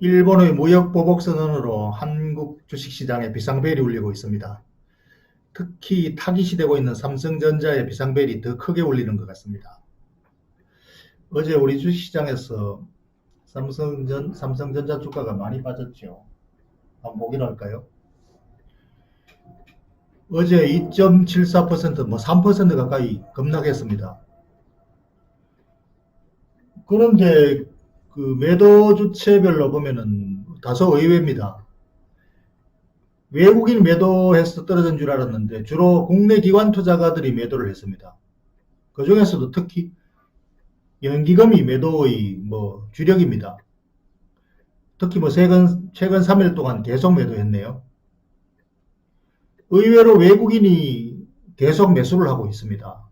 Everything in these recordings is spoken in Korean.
일본의 무역 보복 선언으로 한국 주식시장에 비상벨이 울리고 있습니다. 특히 타깃이 되고 있는 삼성전자의 비상벨이 더 크게 울리는 것 같습니다. 어제 우리 주식시장에서 삼성전자 주가가 많이 빠졌죠. 한번 보기로 할까요? 어제 2.74%, 3% 가까이 급락했습니다. 그런데 그 매도 주체별로 보면은 다소 의외입니다. 외국인 매도해서 떨어진 줄 알았는데 주로 국내 기관 투자가들이 매도를 했습니다. 그 중에서도 특히 연기금이 매도의 주력입니다. 특히 최근 3일 동안 계속 매도했네요. 의외로 외국인이 계속 매수를 하고 있습니다.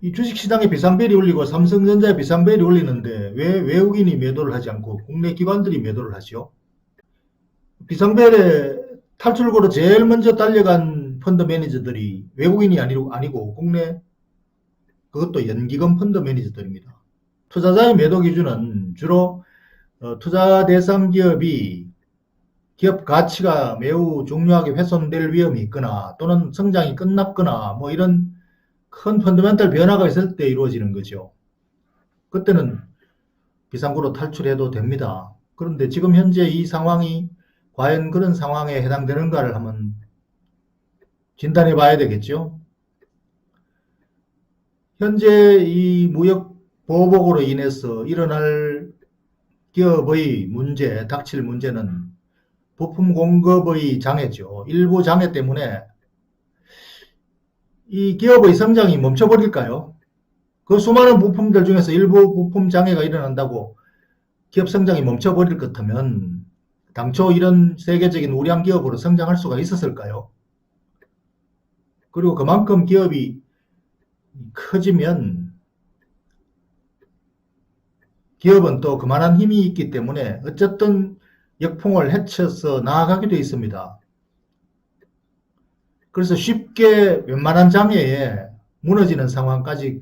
이 주식시장에 비상벨이 울리고 삼성전자에 비상벨이 울리는데 왜 외국인이 매도를 하지 않고 국내 기관들이 매도를 하죠? 비상벨에 탈출구로 제일 먼저 달려간 펀드 매니저들이 외국인이 아니고 국내, 그것도 연기금 펀드 매니저들입니다. 투자자의 매도 기준은 주로 투자 대상 기업이 기업 가치가 매우 중요하게 훼손될 위험이 있거나 또는 성장이 끝났거나 이런 큰 펀더멘탈 변화가 있을 때 이루어지는 거죠. 그때는 비상구로 탈출해도 됩니다. 그런데 지금 현재 이 상황이 과연 그런 상황에 해당되는가를 한번 진단해 봐야 되겠죠. 현재 이 무역 보복으로 인해서 일어날 기업의 문제, 닥칠 문제는 부품 공급의 장애죠. 일부 장애 때문에 이 기업의 성장이 멈춰버릴까요? 그 수많은 부품들 중에서 일부 부품 장애가 일어난다고 기업 성장이 멈춰버릴 것 같으면 당초 이런 세계적인 우량 기업으로 성장할 수가 있었을까요? 그리고 그만큼 기업이 커지면 기업은 또 그만한 힘이 있기 때문에 어쨌든 역풍을 헤쳐서 나아가게 되어 있습니다. 그래서 쉽게 웬만한 장애에 무너지는 상황까지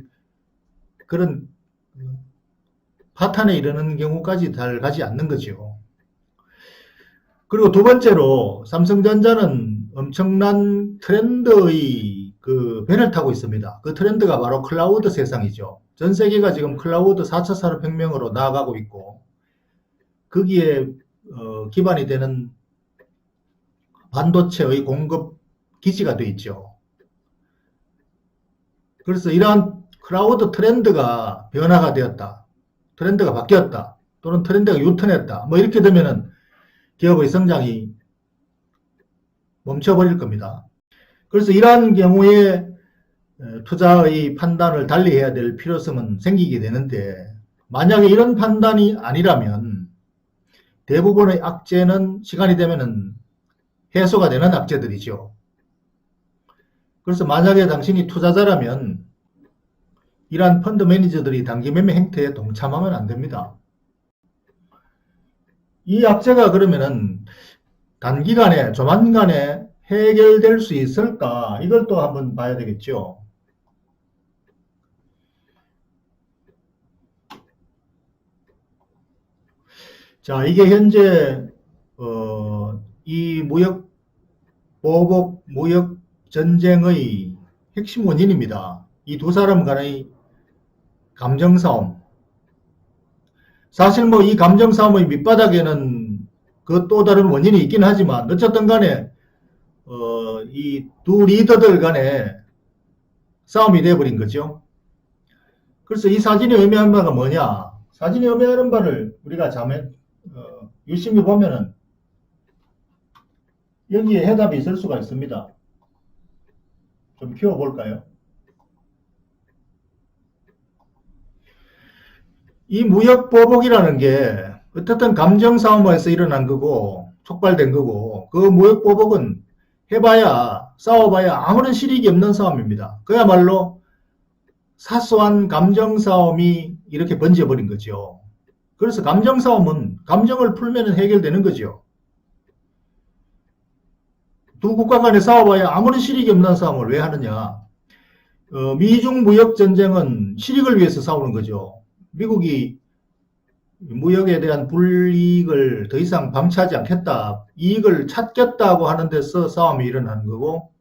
그런 파탄에 이르는 경우까지 잘 가지 않는 거죠. 그리고 두 번째로 삼성전자는 엄청난 트렌드의 그 배를 타고 있습니다. 그 트렌드가 바로 클라우드 세상이죠. 전 세계가 지금 클라우드 4차 산업혁명으로 나아가고 있고 거기에 기반이 되는 반도체의 공급 기지가 되어 있죠. 그래서 이러한 클라우드 트렌드가 변화가 되었다. 트렌드가 바뀌었다. 또는 트렌드가 유턴했다. 이렇게 되면은 기업의 성장이 멈춰버릴 겁니다. 그래서 이러한 경우에 투자의 판단을 달리해야 될 필요성은 생기게 되는데 만약에 이런 판단이 아니라면 대부분의 악재는 시간이 되면은 해소가 되는 악재들이죠. 그래서 만약에 당신이 투자자라면 이러한 펀드 매니저들이 단기 매매 행태에 동참하면 안 됩니다. 이 악재가 그러면은 단기간에 조만간에 해결될 수 있을까? 이걸 또 한번 봐야 되겠죠. 자, 이게 현재 이 무역 보복, 무역 전쟁의 핵심 원인입니다. 이 두 사람 간의 감정싸움. 사실 이 감정싸움의 밑바닥에는 그 또 다른 원인이 있긴 하지만 어쨌든 간에 이 두 리더들 간에 싸움이 되어버린 거죠. 그래서 이 사진이 의미하는 바가 뭐냐? 사진이 의미하는 바를 우리가 유심히 보면은 여기에 해답이 있을 수가 있습니다. 좀 키워볼까요? 이 무역보복이라는 게 어쨌든 감정싸움에서 일어난 거고 촉발된 거고 그 무역보복은 해봐야 싸워봐야 아무런 실익이 없는 싸움입니다. 그야말로 사소한 감정싸움이 이렇게 번져버린 거죠. 그래서 감정싸움은 감정을 풀면 해결되는 거죠. 두 국가 간에 싸워봐야 아무런 실익이 없는 싸움을 왜 하느냐. 미중 무역전쟁은 실익을 위해서 싸우는 거죠. 미국이 무역에 대한 불이익을 더 이상 방치하지 않겠다, 이익을 찾겠다고 하는 데서 싸움이 일어나는 거고,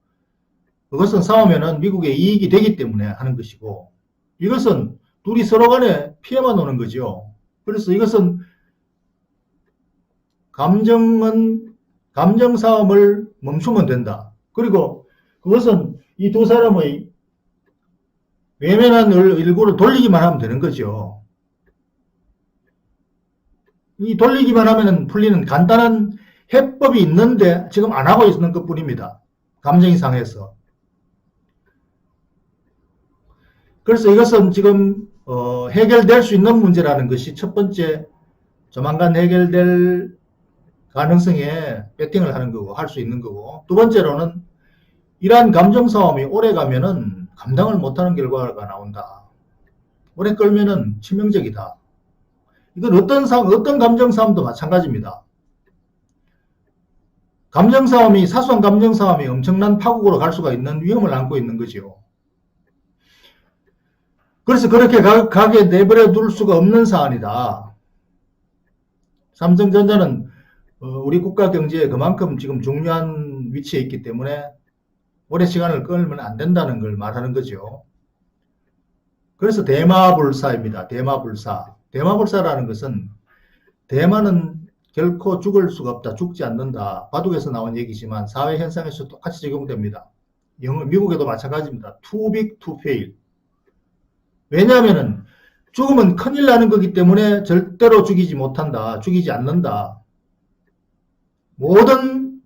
그것은 싸우면은 미국에 이익이 되기 때문에 하는 것이고, 이것은 둘이 서로 간에 피해만 오는 거죠. 그래서 이것은 감정 싸움을 멈추면 된다. 그리고 그것은 이 두 사람의 외면한 일구를 돌리기만 하면 되는 거죠. 이 돌리기만 하면 풀리는 간단한 해법이 있는데 지금 안 하고 있는 것 뿐입니다. 감정이 상해서. 그래서 이것은 지금 해결될 수 있는 문제라는 것이 첫 번째, 조만간 해결될 가능성에 배팅을 하는 거고, 할 수 있는 거고, 두 번째로는 이러한 감정 싸움이 오래 가면은 감당을 못하는 결과가 나온다. 오래 끌면은 치명적이다. 이건 어떤 감정 싸움도 마찬가지입니다. 사소한 감정 싸움이 엄청난 파국으로 갈 수가 있는 위험을 안고 있는 거죠. 그래서 그렇게 가게 내버려 둘 수가 없는 사안이다. 삼성전자는 우리 국가 경제에 그만큼 지금 중요한 위치에 있기 때문에 오래 시간을 끌면 안 된다는 걸 말하는 거죠. 그래서 대마불사입니다. 대마불사. 대마불사라는 것은 대마는 결코 죽을 수가 없다. 죽지 않는다. 바둑에서 나온 얘기지만 사회 현상에서 똑같이 적용됩니다. 미국에도 마찬가지입니다. Too big to fail. 왜냐하면은 죽으면 큰일 나는 거기 때문에 절대로 죽이지 못한다. 죽이지 않는다. 모든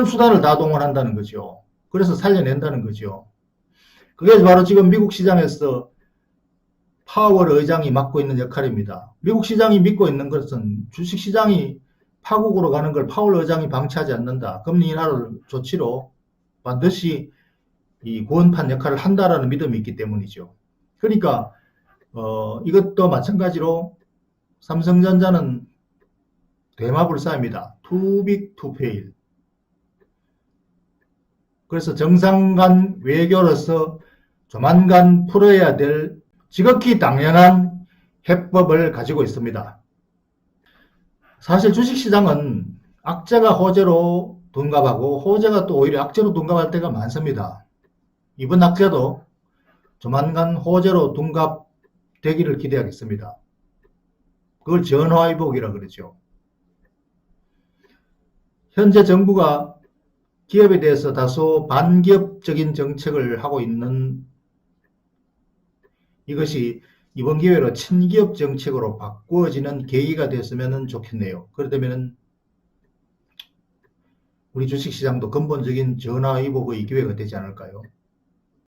수단을 다 동원한다는 거죠. 그래서 살려낸다는 거죠. 그게 바로 지금 미국 시장에서 파월 의장이 맡고 있는 역할입니다. 미국 시장이 믿고 있는 것은 주식시장이 파국으로 가는 걸 파월 의장이 방치하지 않는다. 금리 인하를 조치로 반드시 이 구원판 역할을 한다라는 믿음이 있기 때문이죠. 그러니까 이것도 마찬가지로 삼성전자는 대마불사입니다. Too big to fail. 그래서 정상 간 외교로서 조만간 풀어야 될 지극히 당연한 해법을 가지고 있습니다. 사실 주식시장은 악재가 호재로 둔갑하고 호재가 또 오히려 악재로 둔갑할 때가 많습니다. 이번 악재도 조만간 호재로 둔갑되기를 기대하겠습니다. 그걸 전화위복이라 그러죠. 현재 정부가 기업에 대해서 다소 반기업적인 정책을 하고 있는 이것이 이번 기회로 친기업 정책으로 바꾸어지는 계기가 됐으면 좋겠네요. 그렇다면 우리 주식시장도 근본적인 전화위복의 기회가 되지 않을까요?